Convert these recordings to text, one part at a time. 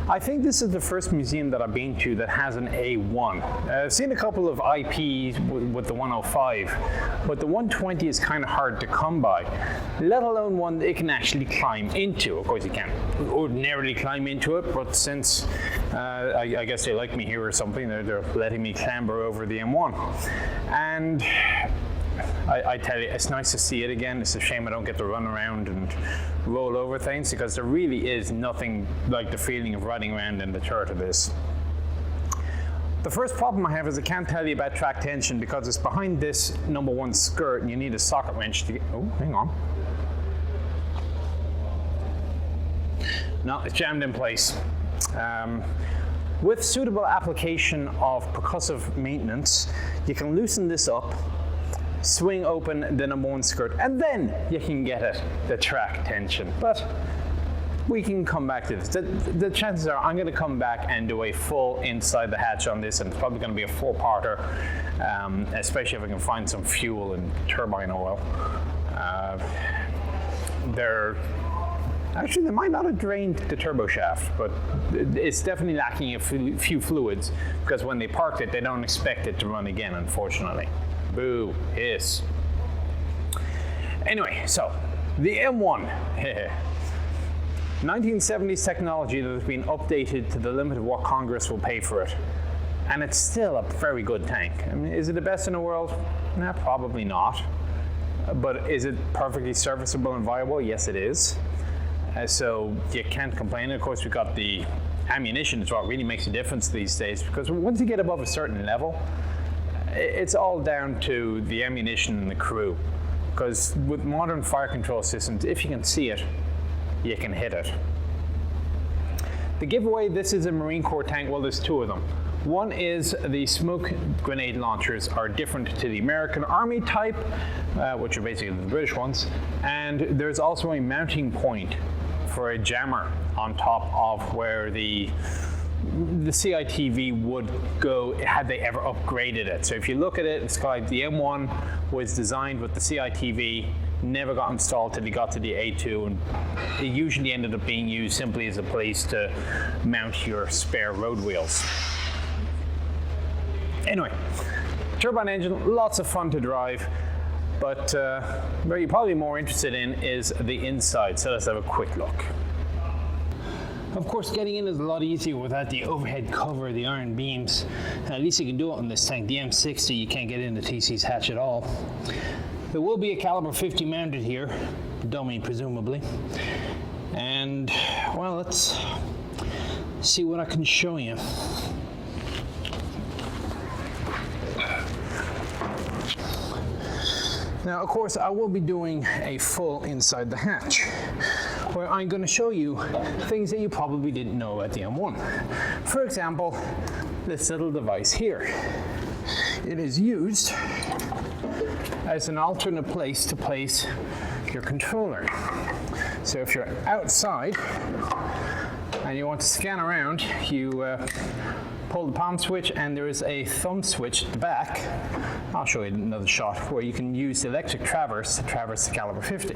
I think this is the first museum that I've been to that has an A1. I've seen a couple of IPs with the 105, but the 120 is kind of hard to come by, let alone one that you can actually climb into. Of course, you can't ordinarily climb into it, but since I guess they like me here or something, they're letting me clamber over the M1. And I tell you, it's nice to see it again. It's a shame I don't get to run around and roll over things, because there really is nothing like the feeling of riding around in the turret of this. The first problem I have is I can't tell you about track tension because it's behind this #1 skirt and you need a socket wrench to get, oh, hang on. No, it's jammed in place. With suitable application of percussive maintenance, you can loosen this up, swing open the #1 skirt, and then you can get it, the track tension. But we can come back to this. The chances are I'm going to come back and do a full inside the hatch on this, and it's probably going to be a 4-parter, especially if I can find some fuel and turbine oil. Actually, they might not have drained the turbo shaft, but it's definitely lacking a few fluids, because when they parked it, they don't expect it to run again, unfortunately. Boo, hiss. Anyway, so the M1. 1970s technology that has been updated to the limit of what Congress will pay for it. And it's still a very good tank. I mean, is it the best in the world? Nah, probably not. But is it perfectly serviceable and viable? Yes, it is. So you can't complain. Of course, we've got the ammunition is what really makes a difference these days, because once you get above a certain level, it's all down to the ammunition and the crew. Because with modern fire control systems, if you can see it, you can hit it. The giveaway, this is a Marine Corps tank. Well, there's two of them. One is the smoke grenade launchers are different to the American Army type, which are basically the British ones. And there's also a mounting point for a jammer on top of where the CITV would go had they ever upgraded it. So if you look at it, it's like the M1 was designed with the CITV, never got installed till you got to the A2, and it usually ended up being used simply as a place to mount your spare road wheels. Anyway, turbine engine, lots of fun to drive, but what you're probably more interested in is the inside, so let's have a quick look. Of course, getting in is a lot easier without the overhead cover, the iron beams. At least you can do it on this tank. The M60, you can't get into TC's hatch at all. There will be a caliber 50 mounted here, dummy presumably. And, well, let's see what I can show you. Now, of course, I will be doing a full inside the hatch, where I'm going to show you things that you probably didn't know about the M1. For example, this little device here. It is used as an alternate place to place your controller. So if you're outside and you want to scan around, you pull the palm switch, and there is a thumb switch at the back. I'll show you another shot where you can use the electric traverse to traverse the caliber 50.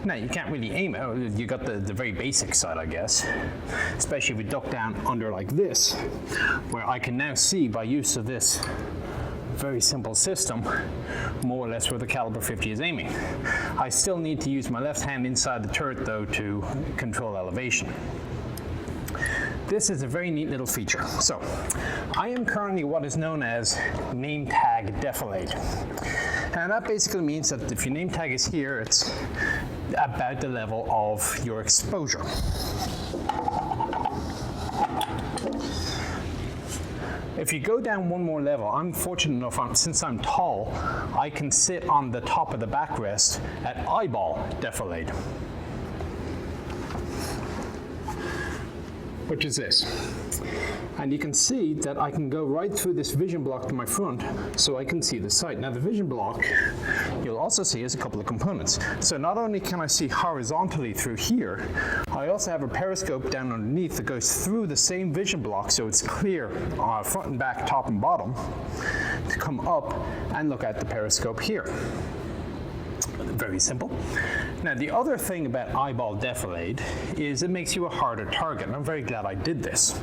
Now, you can't really aim it. You got the very basic side, I guess, especially if you duck down under like this, where I can now see by use of this very simple system more or less where the caliber 50 is aiming. I still need to use my left hand inside the turret though to control elevation. This is a very neat little feature. So, I am currently what is known as name tag defilade. And that basically means that if your name tag is here, it's about the level of your exposure. If you go down one more level, I'm fortunate enough, since I'm tall, I can sit on the top of the backrest at eyeball defilade. Which is this. And you can see that I can go right through this vision block to my front so I can see the sight. Now the vision block, you'll also see, is a couple of components. So not only can I see horizontally through here, I also have a periscope down underneath that goes through the same vision block so it's clear front and back, top and bottom, to come up and look at the periscope here. Very simple. Now, the other thing about eyeball defilade is it makes you a harder target, and I'm very glad I did this.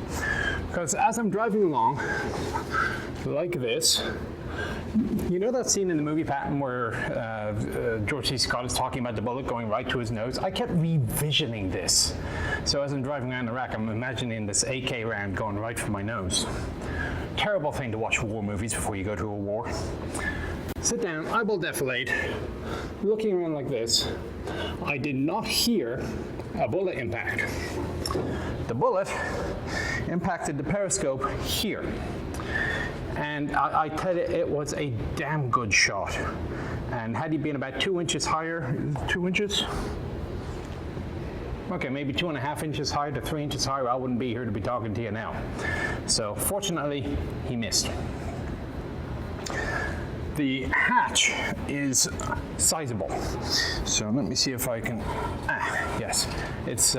Because as I'm driving along, like this, you know that scene in the movie Patton where George C. Scott is talking about the bullet going right to his nose? I kept revisioning this. So as I'm driving around Iraq, I'm imagining this AK round going right for my nose. Terrible thing to watch war movies before you go to a war. Sit down, eyeball defilade, looking around like this. I did not hear a bullet impact. The bullet impacted the periscope here. And I tell you, it was a damn good shot. And had he been about 2 inches higher, 2 inches? Okay, maybe 2.5 inches higher to 3 inches higher, I wouldn't be here to be talking to you now. So fortunately, he missed. The hatch is sizable. So let me see if I can, yes. It's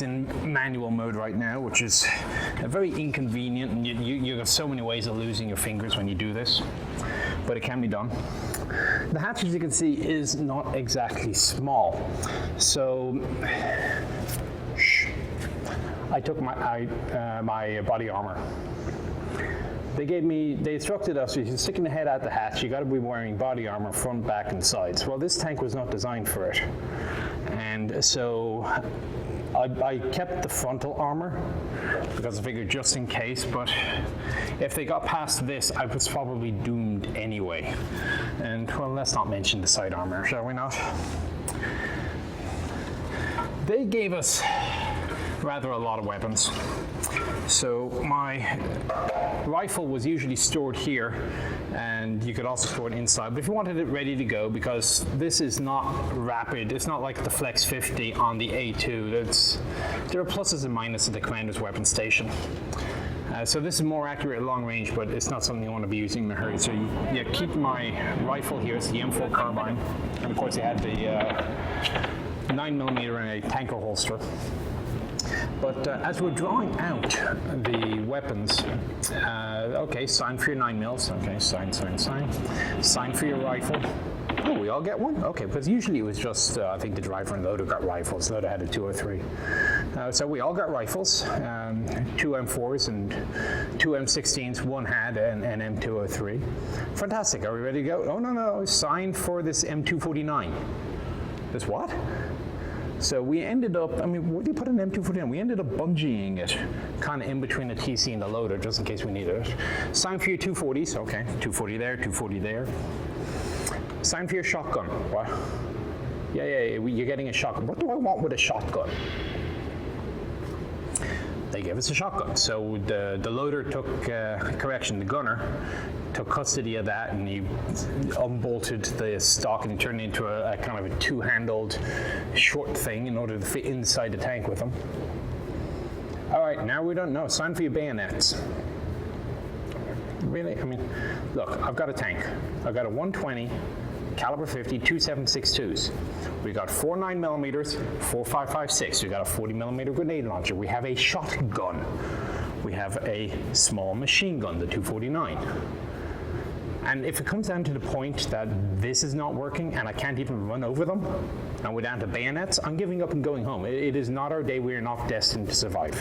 in manual mode right now, which is very inconvenient, and you have so many ways of losing your fingers when you do this, but it can be done. The hatch, as you can see, is not exactly small. So, I took my body armor. They instructed us, if you're sticking the head out the hatch, you got to be wearing body armor front, back, and sides. Well, this tank was not designed for it. And so I kept the frontal armor because I figured just in case, but if they got past this, I was probably doomed anyway. And well, let's not mention the side armor, shall we not? They gave us rather a lot of weapons. So my rifle was usually stored here, and you could also store it inside. But if you wanted it ready to go, because this is not rapid, it's not like the Flex 50 on the A2. There are pluses and minuses at the commander's weapon station. So this is more accurate at long range, but it's not something you want to be using in a hurry. So you keep my rifle here. It's the M4 carbine, and of course it had the 9mm in a tanker holster. But as we're drawing out the weapons, okay, sign for your 9mm. Okay, sign. Sign for your rifle. Oh, we all get one? Okay, because usually it was just, I think the driver and loader got rifles. Loader had a 203. So we all got rifles, 2 M4s and 2 M16s. One had an M203. Fantastic. Are we ready to go? Oh, no. Sign for this M249. This what? So we ended up, where do you put an M249? We ended up bungeeing it kind of in between the TC and the loader, just in case we needed it. Sign for your 240s. Okay, 240 there, 240 there. Sign for your shotgun. What? Yeah, you're getting a shotgun. What do I want with a shotgun? They gave us a shotgun. So the loader took, the gunner took custody of that, and he unbolted the stock and he turned it into a kind of a two-handled short thing in order to fit inside the tank with him. All right, now we don't know. Sign for your bayonets. Really? Look, I've got a tank. I've got a 120, caliber 50, 2 7.62s. We got 4 9mm, 4 5.56. We got a 40mm grenade launcher. We have a shotgun. We have a small machine gun, the 249. And if it comes down to the point that this is not working and I can't even run over them, and we're down to bayonets, I'm giving up and going home. It is not our day. We are not destined to survive.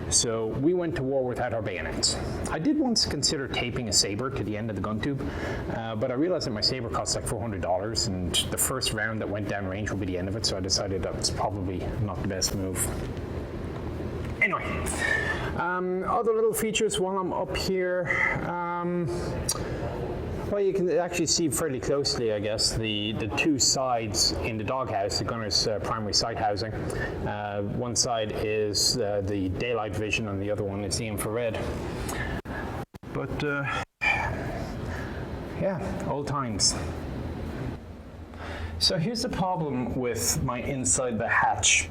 So we went to war without our bayonets. I did once consider taping a saber to the end of the gun tube, but I realized that my saber costs like $400, and the first round that went down range would be the end of it, so I decided that was probably not the best move. Anyway, other little features while I'm up here. Well, you can actually see fairly closely, I guess, the two sides in the doghouse, the gunner's primary sight housing. One side is the daylight vision, and the other one is the infrared. But, yeah, old times. So here's the problem with my inside the hatch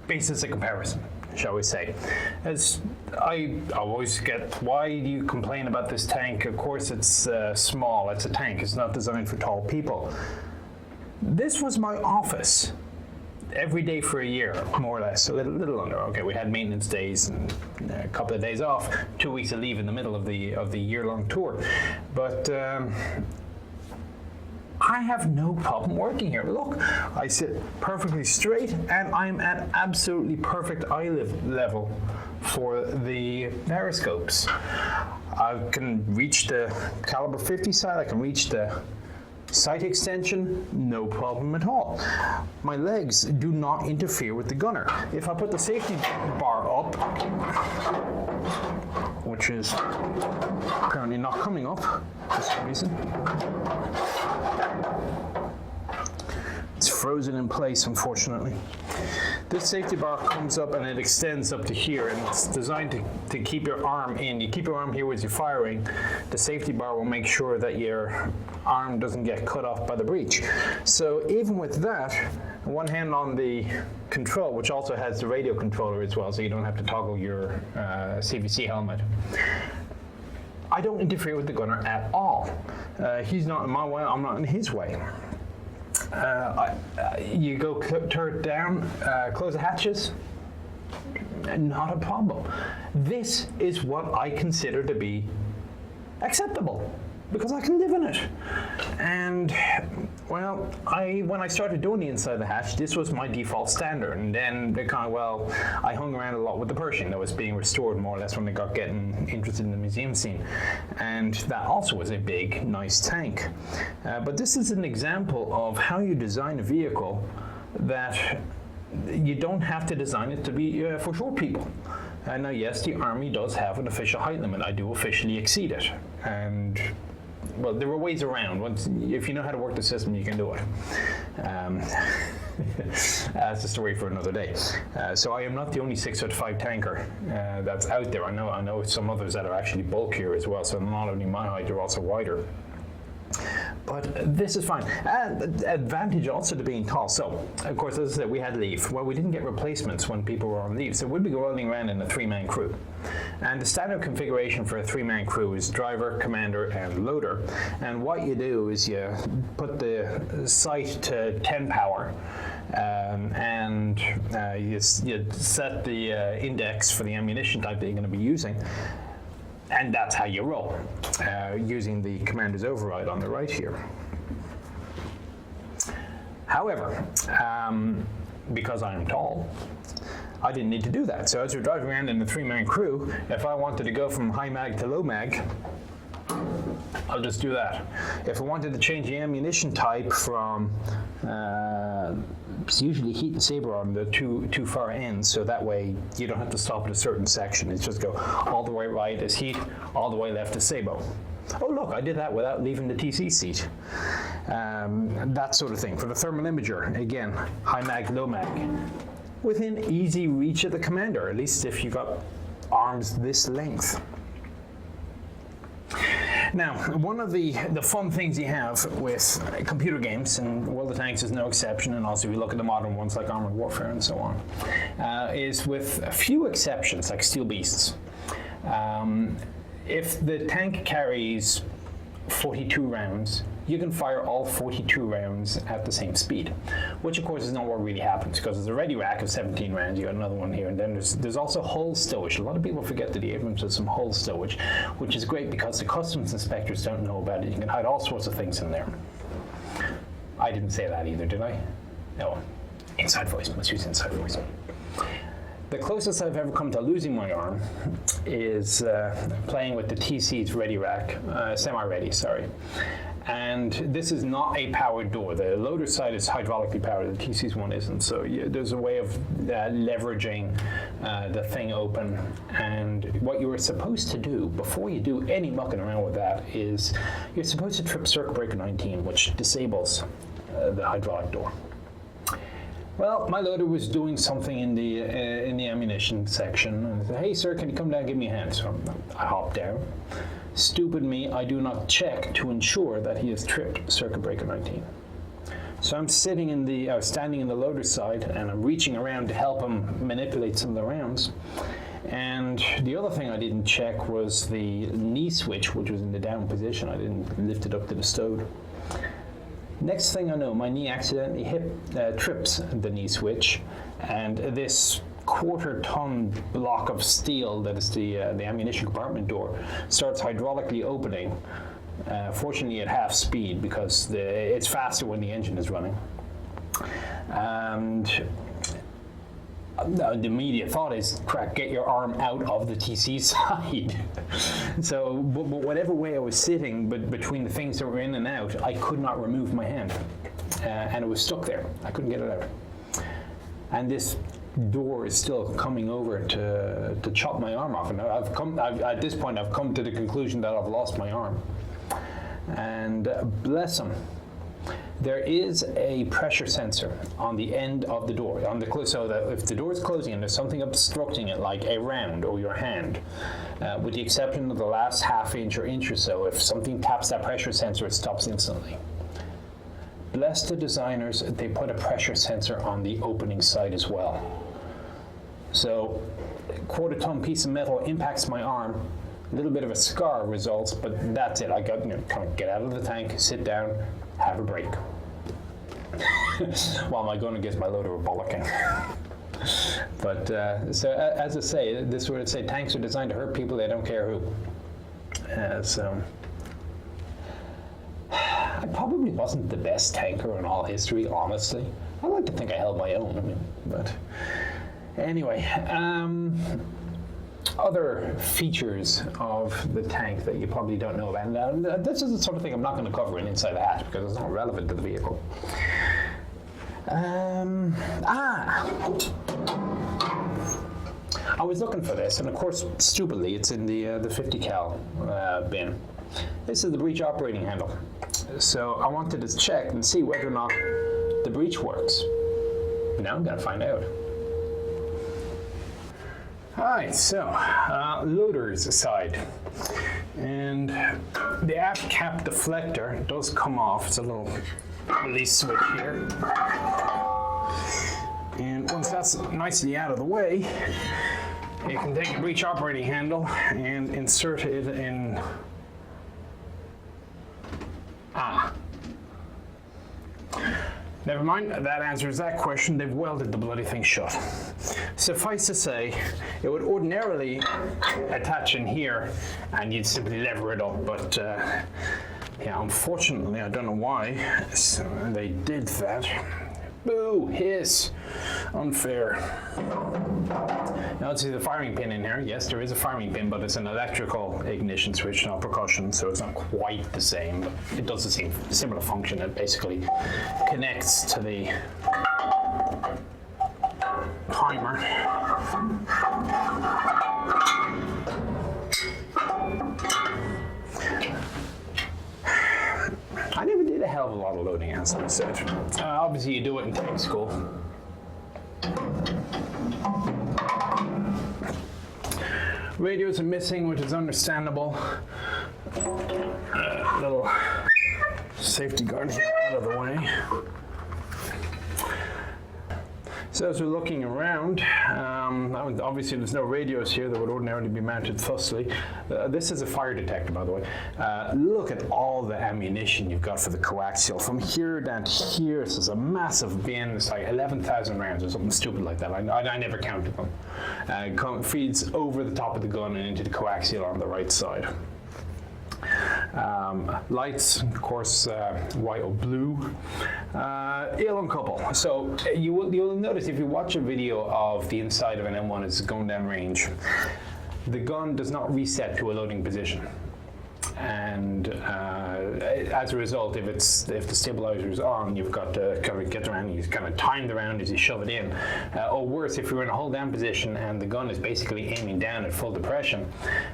basis of comparison, shall we say. As I always get, why do you complain about this tank? Of course it's small, it's a tank, it's not designed for tall people. This was my office every day for a year, more or less, a little under. Okay, we had maintenance days and a couple of days off, 2 weeks of leave in the middle of the year-long tour. But I have no problem working here. Look, I sit perfectly straight and I'm at absolutely perfect eye level for the periscopes. I can reach the caliber 50 sight, I can reach the sight extension, no problem at all. My legs do not interfere with the gunner. If I put the safety bar up, which is apparently not coming up for some reason, it's frozen in place, unfortunately. This safety bar comes up and it extends up to here, and it's designed to keep your arm in. You keep your arm here as you're firing. The safety bar will make sure that your arm doesn't get cut off by the breech. So even with that, one hand on the control, which also has the radio controller as well, so you don't have to toggle your CVC helmet. I don't interfere with the gunner at all. He's not in my way, I'm not in his way. You go turret down, close the hatches, not a problem. This is what I consider to be acceptable, because I can live in it. And, well, when I started doing the inside of the hatch, this was my default standard. And then I hung around a lot with the Pershing that was being restored more or less when they got getting interested in the museum scene. And that also was a big, nice tank. But this is an example of how you design a vehicle that you don't have to design it to be for short people. Now, yes, the Army does have an official height limit. I do officially exceed it. And well, there are ways around. If you know how to work the system, you can do it. That's a story for another day. So I am not the only 6'5" tanker that's out there. I know some others that are actually bulkier as well. So not only my height, they're also wider. But this is fine. Advantage also to being tall. So, of course, as I said, we had leave. Well, we didn't get replacements when people were on leave, so we'd be rolling around in a 3-man crew. And the standard configuration for a 3-man crew is driver, commander, and loader. And what you do is you put the sight to 10 power, and you set the index for the ammunition type that you're going to be using. And that's how you roll, using the commander's override on the right here. However, because I'm tall, I didn't need to do that. So as we're driving around in the 3-man crew, if I wanted to go from high mag to low mag, I'll just do that. If I wanted to change the ammunition type from, it's usually heat and saber on the two far ends, so that way you don't have to stop at a certain section. It's just go all the way right is heat, all the way left is sabo. Oh look, I did that without leaving the TC seat. That sort of thing. For the thermal imager, again, high mag, low mag. Within easy reach of the commander, at least if you got arms this length. Now, one of the fun things you have with computer games, and World of Tanks is no exception, and also if you look at the modern ones like Armored Warfare and so on, is with a few exceptions, like Steel Beasts. If the tank carries 42 rounds, you can fire all 42 rounds at the same speed, which of course is not what really happens, because there's a ready rack of 17 rounds, you got another one here, and then there's also hull stowage. A lot of people forget that the Abrams has some hull stowage, which is great because the customs inspectors don't know about it. You can hide all sorts of things in there. I didn't say that either, did I? No. Inside voice, let's use inside voice. The closest I've ever come to losing my arm is playing with the TC's ready rack, semi-ready, sorry. And this is not a powered door. The loader side is hydraulically powered, the TC's one isn't. So there's a way of leveraging the thing open. And what you are supposed to do before you do any mucking around with that is you're supposed to trip circuit breaker 19, which disables the hydraulic door. Well, my loader was doing something in the ammunition section. And I said, hey sir, can you come down and give me a hand? So I hopped down. Stupid me, I do not check to ensure that he has tripped circuit breaker 19. So I'm standing in the loader side, and I'm reaching around to help him manipulate some of the rounds. And the other thing I didn't check was the knee switch, which was in the down position. I didn't lift it up to the stowed. Next thing I know, my knee accidentally trips the knee switch, and this quarter-ton block of steel that is the ammunition compartment door starts hydraulically opening, fortunately at half speed, because it's faster when the engine is running. And the immediate thought is, crack, get your arm out of the TC side. So, but whatever way I was sitting, but between the things that were in and out, I could not remove my hand. And it was stuck there. I couldn't get it out. And this door is still coming over to chop my arm off. And at this point, I've come to the conclusion that I've lost my arm. And bless him, there is a pressure sensor on the end of the door, so that if the door is closing and there's something obstructing it, like a round or your hand, with the exception of the last half inch or inch or so, if something taps that pressure sensor, it stops instantly. Bless the designers, they put a pressure sensor on the opening side as well. So, quarter-ton piece of metal impacts my arm, a little bit of a scar results, but that's it. I got kind of get out of the tank, sit down, have a break, while my gunner gets my loader of bollocking. But so as I say, this is where it say tanks are designed to hurt people, they don't care who. So I probably wasn't the best tanker in all history, honestly. I like to think I held my own, but anyway. Other features of the tank that you probably don't know about, and this is the sort of thing I'm not going to cover in Inside the Hatch because it's not relevant to the vehicle. I was looking for this, and of course, stupidly, it's in the 50 cal bin. This is the Breech operating handle. So I wanted to check and see whether or not the Breech works. Now I'm going to find out. Alright, so loaders aside, and the aft cap deflector does come off. It's a little release switch here, and once that's nicely out of the way, you can take the Breech operating handle and insert it in. Never mind, that answers that question. They've welded the bloody thing shut. Suffice to say, it would ordinarily attach in here and you'd simply lever it up, but yeah, unfortunately, I don't know why they did that. Boo, hiss, unfair. Now let's see the firing pin in here. Yes, there is a firing pin, but it's an electrical ignition switch, not percussion, so it's not quite the same, but it does the same similar function. It basically connects to the timer. I never did a hell of a lot of loading, as I said. Obviously, you do it in tank school. Radios are missing, which is understandable. Little safety guard here out of the way. So as we're looking around, obviously there's no radios here that would ordinarily be mounted thusly. This is a fire detector, by the way. Look at all the ammunition you've got for the coaxial. From here down to here, this is a massive bin. It's like 11,000 rounds or something stupid like that. I never counted them. Feeds over the top of the gun and into the coaxial on the right side. Lights, of course, white or blue. Eel uncouple. So you'll notice if you watch a video of the inside of an M1 as it's going down range, the gun does not reset to a loading position. And as a result, if the stabilizer is on, you've got to kind of get around, you kind of time the round as you shove it in. Or worse, if you're in a hold down position and the gun is basically aiming down at full depression,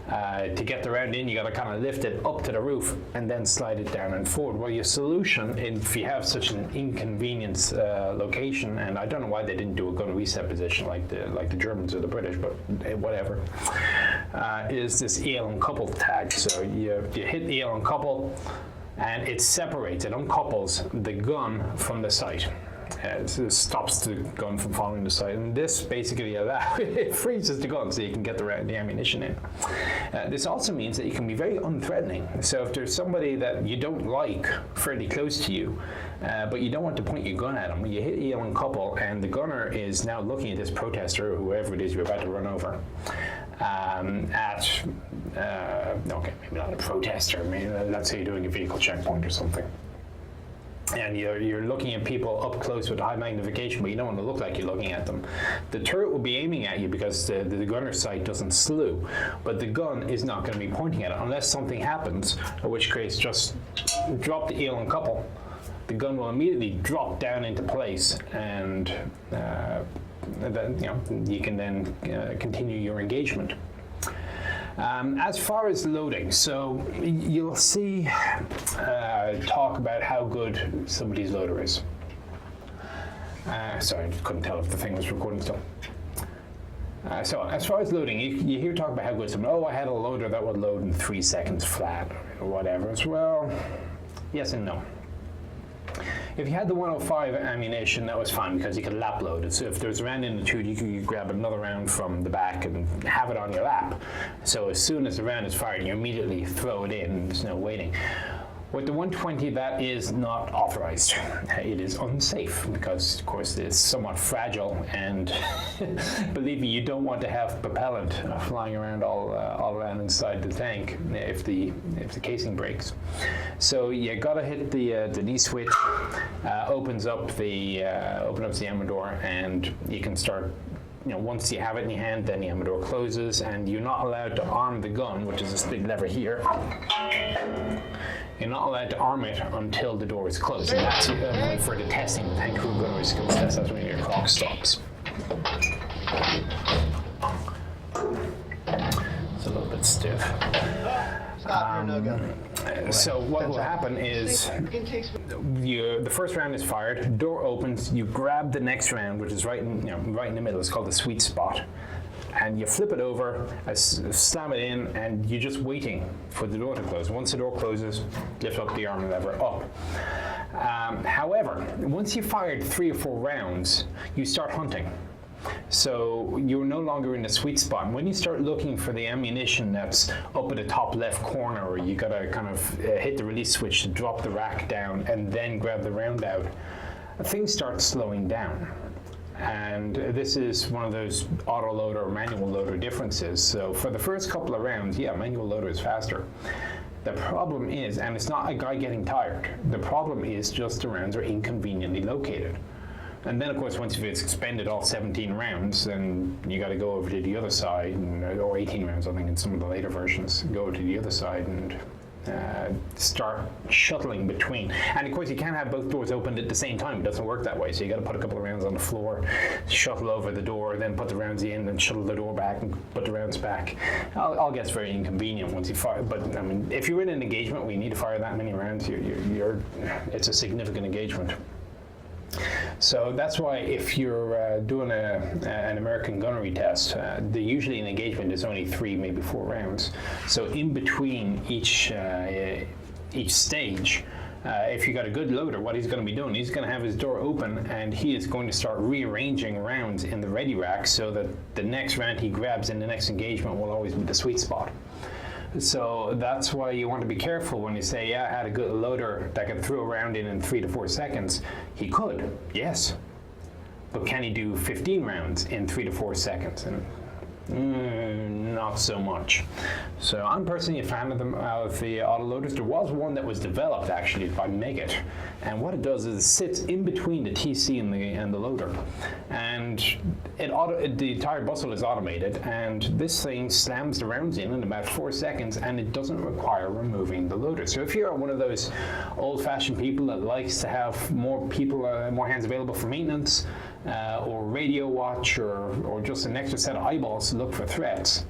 to get the round in, you got to kind of lift it up to the roof and then slide it down and forward. Well, your solution, if you have such an inconvenience location, and I don't know why they didn't do a gun reset position like the Germans or the British, but whatever, is this EL uncouple tag. So you hit the EL uncouple, and it separates, it uncouples the gun from the sight. It stops the gun from following the sight, and this basically it freezes the gun so you can get the ammunition in. This also means that you can be very unthreatening. So if there's somebody that you don't like fairly close to you, but you don't want to point your gun at them, you hit EL uncouple, and the gunner is now looking at this protester or whoever it is you're about to run over. okay, maybe not a protester, maybe let's say you're doing a vehicle checkpoint or something. And you're looking at people up close with high magnification, but you don't want to look like you're looking at them. The turret will be aiming at you because the gunner's sight doesn't slew, but the gun is not going to be pointing at it unless something happens, in which case just drop the eel and couple. The gun will immediately drop down into place, and then you can then continue your engagement. As far as loading, so you'll see talk about how good somebody's loader is. Sorry, I couldn't tell if the thing was recording still. So as far as loading, you hear talk about how good someone, I had a loader that would load in 3 seconds flat, or whatever. Well, yes and no. If you had the 105 ammunition, that was fine because you could lap load it. So if there's a round in the tube, you could grab another round from the back and have it on your lap. So as soon as the round is fired, you immediately throw it in, and there's no waiting. With the 120, that is not authorized. It is unsafe because, of course, it's somewhat fragile, and believe me, you don't want to have propellant flying around all around inside the tank if the casing breaks. So you gotta hit the knee switch, opens up the ammo door, and you can start. Once you have it in your hand, then the ammo door closes, and you're not allowed to arm the gun, which is this big lever here. You're not allowed to arm it until the door is closed, and that's for the testing, the tank crew gunnery skills test. That's when your clock stops. It's a little bit stiff. So what will happen is the first round is fired, door opens, you grab the next round, which is right in the middle. It's called the sweet spot. And you flip it over, slam it in, and you're just waiting for the door to close. Once the door closes, lift up the arm lever up. However, once you've fired 3 or 4 rounds, you start hunting. So you're no longer in the sweet spot. When you start looking for the ammunition that's up at the top left corner, or you gotta kind of hit the release switch to drop the rack down and then grab the round out, things start slowing down. And this is one of those auto loader or manual loader differences. So for the first couple of rounds, manual loader is faster. The problem is, and it's not a guy getting tired, the problem is just the rounds are inconveniently located. And then, of course, once you've expended all 17 rounds, then you got to go over to the other side, or 18 rounds, I think, in some of the later versions. Go to the other side and start shuttling between. And of course, you can't have both doors opened at the same time. It doesn't work that way. So you got to put a couple of rounds on the floor, shuttle over the door, then put the rounds in, then shuttle the door back and put the rounds back. All gets very inconvenient once you fire. But I mean, if you're in an engagement where you need to fire that many rounds, it's a significant engagement. So that's why if you're doing an American gunnery test, usually an engagement is only 3, maybe 4 rounds. So in between each stage, if you got a good loader, what he's going to be doing, he's going to have his door open, and he is going to start rearranging rounds in the ready rack so that the next round he grabs in the next engagement will always be the sweet spot. So that's why you want to be careful when you say, I had a good loader that could throw a round in 3 to 4 seconds. He could, yes. But can he do 15 rounds in 3 to 4 seconds? And not so much. So I'm personally a fan of the autoloaders. There was one that was developed actually by Megit, and what it does is it sits in between the TC and the loader, and the entire bustle is automated, and this thing slams the rounds in about 4 seconds, and it doesn't require removing the loader. So if you're one of those old-fashioned people that likes to have more hands available for maintenance, or radio watch, or just an extra set of eyeballs to look for threats,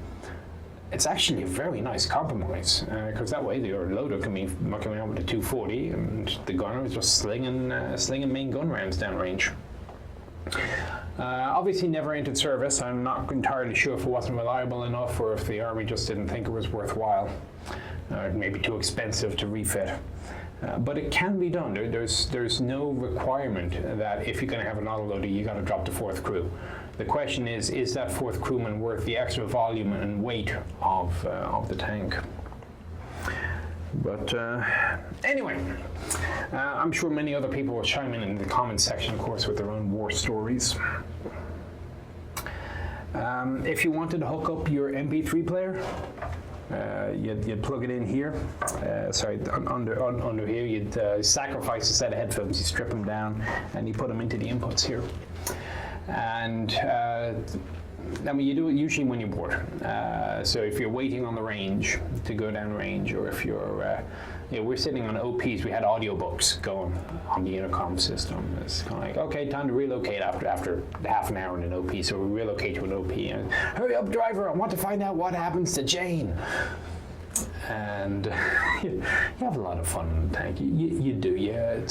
it's actually a very nice compromise, because that way your loader can be mucking around with the 240 and the gunner is just slinging main gun rounds downrange. Obviously never entered service. I'm not entirely sure if it wasn't reliable enough or if the Army just didn't think it was worthwhile, maybe too expensive to refit. But it can be done. There's no requirement that if you're going to have an autoloader, you got to drop the 4th crew. The question is that 4th crewman worth the extra volume and weight of the tank? But anyway, I'm sure many other people will chime in the comments section, of course, with their own war stories. If you wanted to hook up your MP3 player, you'd plug it in here. Under here, you'd sacrifice a set of headphones. You strip them down and you put them into the inputs here. And you do it usually when you're bored. So if you're waiting on the range to go down range, or if you're we're sitting on OPs. We had audiobooks going on the intercom system. It's kind of like, okay, time to relocate after half an hour in an OP. So we relocate to an OP and hurry up, driver! I want to find out what happens to Jane. And you have a lot of fun in the tank. You do, yeah.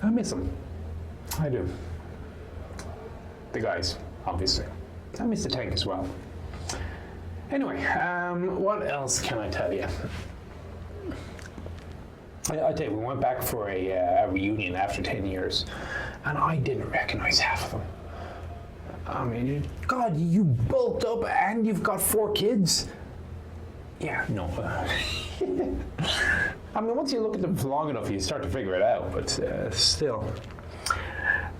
I miss them. I do. The guys, obviously. I miss the tank as well. Anyway, what else can I tell you? I tell you, we went back for a reunion after 10 years, and I didn't recognize half of them. I mean, God, you bulked up and you've got 4 kids? Yeah, no. I mean, once you look at them for long enough, you start to figure it out, but still.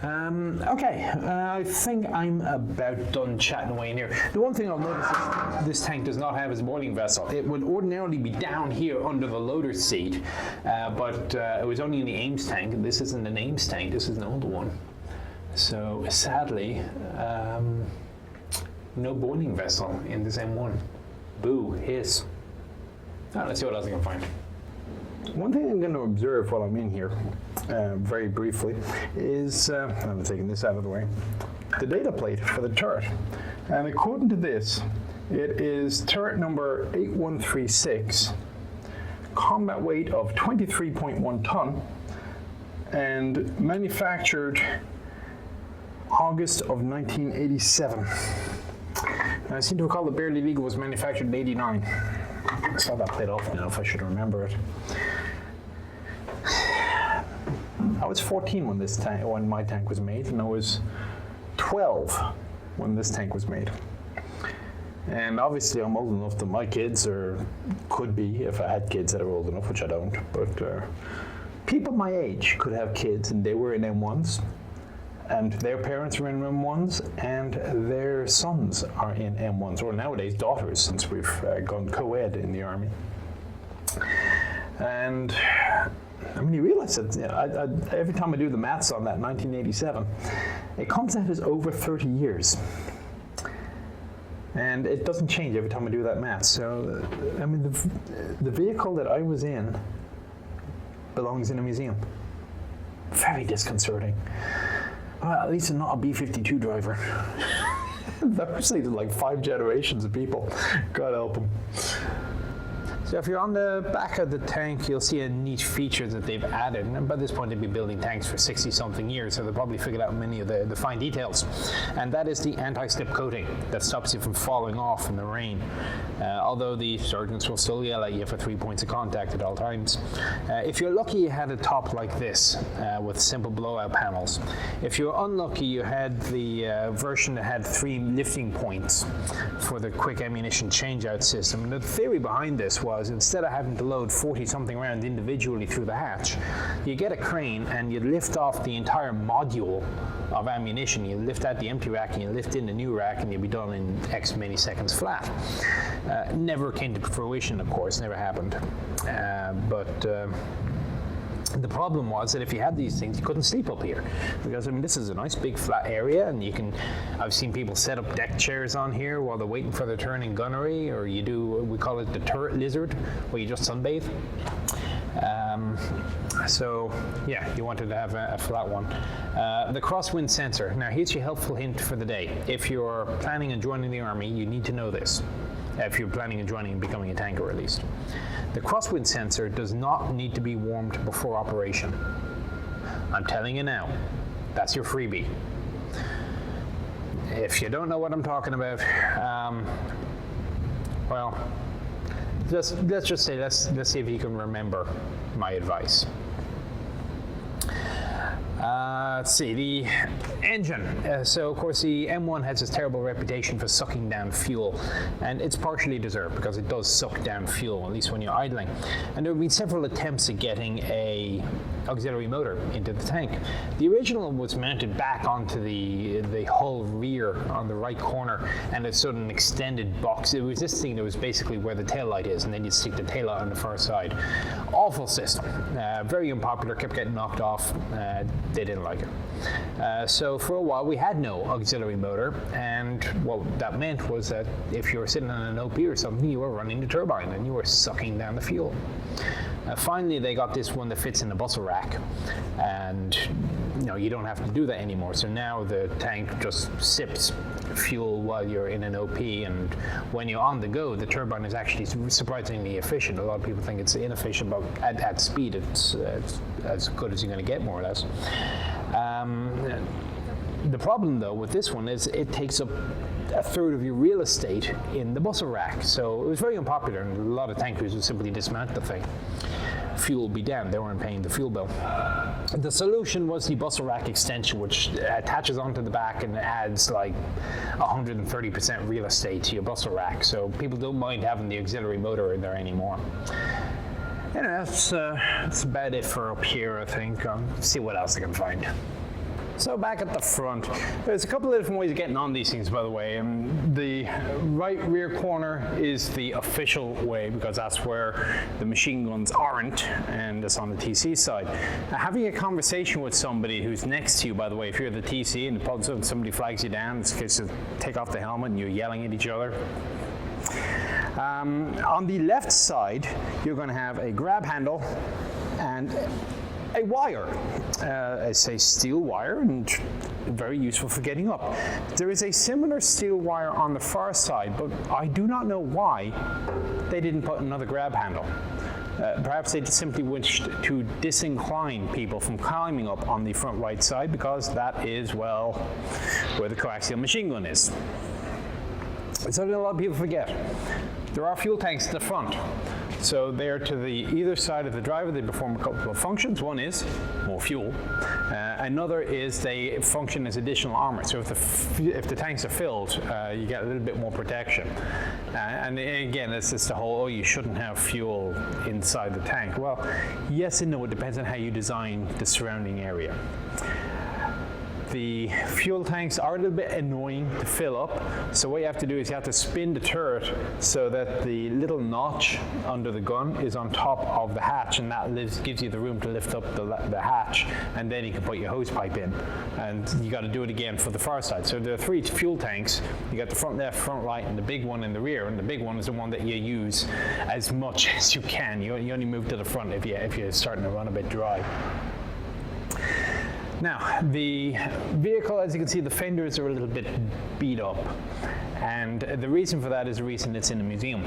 Okay, I think I'm about done chatting away in here. The one thing I'll notice is this tank does not have its boiling vessel. It would ordinarily be down here under the loader's seat, but it was only in the Ames tank. This isn't an Ames tank, this is an older one. So sadly, no boiling vessel in this M1. Boo, hiss. Oh, let's see what else I can find. One thing I'm going to observe while I'm in here, very briefly, is, I'm taking this out of the way, the data plate for the turret. And according to this, it is turret number 8136, combat weight of 23.1 ton, and manufactured August of 1987. And I seem to recall the Barely Legal was manufactured in 89. I saw that plate often enough, I should remember it. I was 14 when my tank was made, and I was 12 when this tank was made. And obviously I'm old enough that my kids, or could be if I had kids that are old enough, which I don't, but people my age could have kids and they were in M1s, and their parents were in M1s, and their sons are in M1s, or nowadays daughters, since we've gone co-ed in the Army. And I mean, you realize that every time I do the maths on that 1987, it comes out as over 30 years. And it doesn't change every time I do that math. So, I mean, the vehicle that I was in belongs in a museum. Very disconcerting. Well, at least I'm not a B-52 driver. There's like 5 generations of people. God help them. So if you're on the back of the tank, you'll see a neat feature that they've added. And by this point, they've been building tanks for 60-something years, so they've probably figured out many of the fine details. And that is the anti-slip coating that stops you from falling off in the rain. Although the sergeants will still yell at you for 3 points of contact at all times. If you're lucky, you had a top like this with simple blowout panels. If you're unlucky, you had the version that had 3 lifting points for the quick ammunition changeout system. And the theory behind this was, instead of having to load 40-something rounds individually through the hatch, you get a crane and you lift off the entire module of ammunition. You lift out the empty rack and you lift in the new rack, and you'll be done in X many seconds flat. Never came to fruition, of course, never happened. The problem was that if you had these things, you couldn't sleep up here, because I mean, this is a nice big flat area, and I've seen people set up deck chairs on here while they're waiting for their turn in gunnery, or you do, we call it the turret lizard, where you just sunbathe. So yeah, you wanted to have a flat one. The crosswind sensor. Now here's your helpful hint for the day. If you're planning on joining the Army, you need to know this. If you're planning on joining and becoming a tanker at least. The crosswind sensor does not need to be warmed before operation. I'm telling you now, that's your freebie. If you don't know what I'm talking about, well, let's just say, let's see if you can remember my advice. Let's see, the engine. So, of course, the M1 has this terrible reputation for sucking down fuel, and it's partially deserved because it does suck down fuel, at least when you're idling. And there have been several attempts at getting a auxiliary motor into the tank. The original was mounted back onto the hull rear on the right corner, and it's sort of an extended box. It was this thing that was basically where the tail light is, and then you stick the tail light on the far side. Awful system, very unpopular, kept getting knocked off. They didn't like it. So for a while we had no auxiliary motor, and what that meant was that if you were sitting on an OP or something, you were running the turbine and you were sucking down the fuel. Finally, they got this one that fits in the bustle rack, and you don't have to do that anymore. So now the tank just sips fuel while you're in an OP, and when you're on the go, the turbine is actually surprisingly efficient. A lot of people think it's inefficient, but at speed, it's as good as you're going to get, more or less. The problem, though, with this one is it takes up a third of your real estate in the bustle rack. So it was very unpopular, and a lot of tank crews would simply dismount the thing. Fuel would be down, they weren't paying the fuel bill. The solution was the bustle rack extension, which attaches onto the back and adds like 130% real estate to your bustle rack. So people don't mind having the auxiliary motor in there anymore. That's about it for up here, I think. See what else I can find. So back at the front, there's a couple of different ways of getting on these things, by the way. The right rear corner is the official way, because that's where the machine guns aren't, and it's on the TC side. Now, having a conversation with somebody who's next to you, by the way, if you're the TC and somebody flags you down, it's case to take off the helmet and you're yelling at each other. On the left side, you're going to have a grab handle and a wire. It's a steel wire and very useful for getting up. There is a similar steel wire on the far side, but I do not know why they didn't put another grab handle. Perhaps they simply wished to disincline people from climbing up on the front right side, because that is, well, where the coaxial machine gun is. Something a lot of people forget. There are fuel tanks at the front. So they're to the either side of the driver. They perform a couple of functions. One is more fuel. Another is they function as additional armor. So if the tanks are filled, you get a little bit more protection. And again, it's just the whole, you shouldn't have fuel inside the tank. Well, yes and no. It depends on how you design the surrounding area. The fuel tanks are a little bit annoying to fill up, so what you have to do is you have to spin the turret so that the little notch under the gun is on top of the hatch, and that gives you the room to lift up the hatch, and then you can put your hose pipe in. And you got to do it again for the far side. So there are 3 fuel tanks. You got the front left, front right, and the big one in the rear, and the big one is the one that you use as much as you can. You only move to the front if you're starting to run a bit dry. Now, the vehicle, as you can see, the fenders are a little bit beat up, and the reason for that is the reason it's in a museum.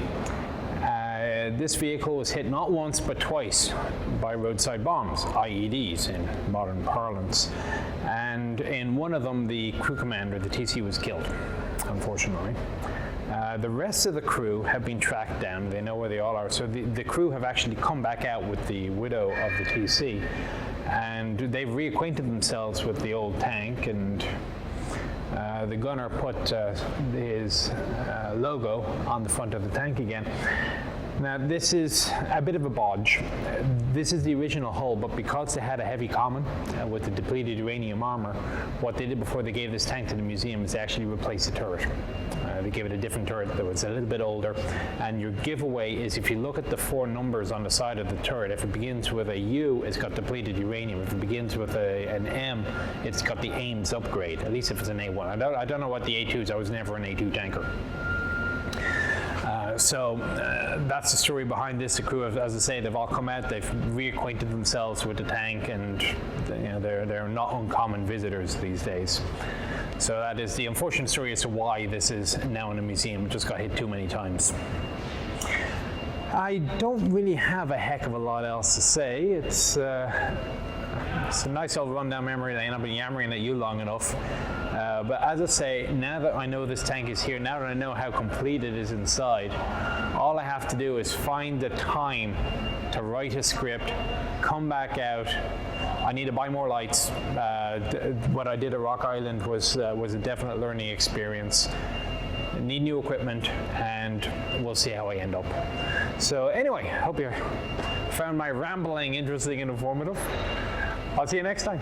This vehicle was hit not once but twice by roadside bombs, IEDs in modern parlance, and in one of them the crew commander, the TC, was killed, unfortunately. The rest of the crew have been tracked down. They know where they all are. So the crew have actually come back out with the widow of the TC, and they've reacquainted themselves with the old tank, and the gunner put his logo on the front of the tank again. Now, this is a bit of a bodge. This is the original hull, but because they had a heavy common with the depleted uranium armor, what they did before they gave this tank to the museum is they actually replaced the turret. They gave it a different turret that was a little bit older, and your giveaway is, if you look at the 4 numbers on the side of the turret, if it begins with a U, it's got depleted uranium. If it begins with an M, it's got the Ames upgrade, at least if it's an A1. I don't know what the A2 is. I was never an A2 tanker. So that's the story behind this. The crew, as I say, they've all come out. They've reacquainted themselves with the tank, and they're not uncommon visitors these days. So that is the unfortunate story as to why this is now in a museum. It just got hit too many times. I don't really have a heck of a lot else to say. It's a nice old rundown memory lane. I've been yammering at you long enough. But as I say, now that I know this tank is here, now that I know how complete it is inside, all I have to do is find the time to write a script, come back out. I need to buy more lights. What I did at Rock Island was a definite learning experience. I need new equipment, and we'll see how I end up. So anyway, hope you found my rambling interesting and informative. I'll see you next time.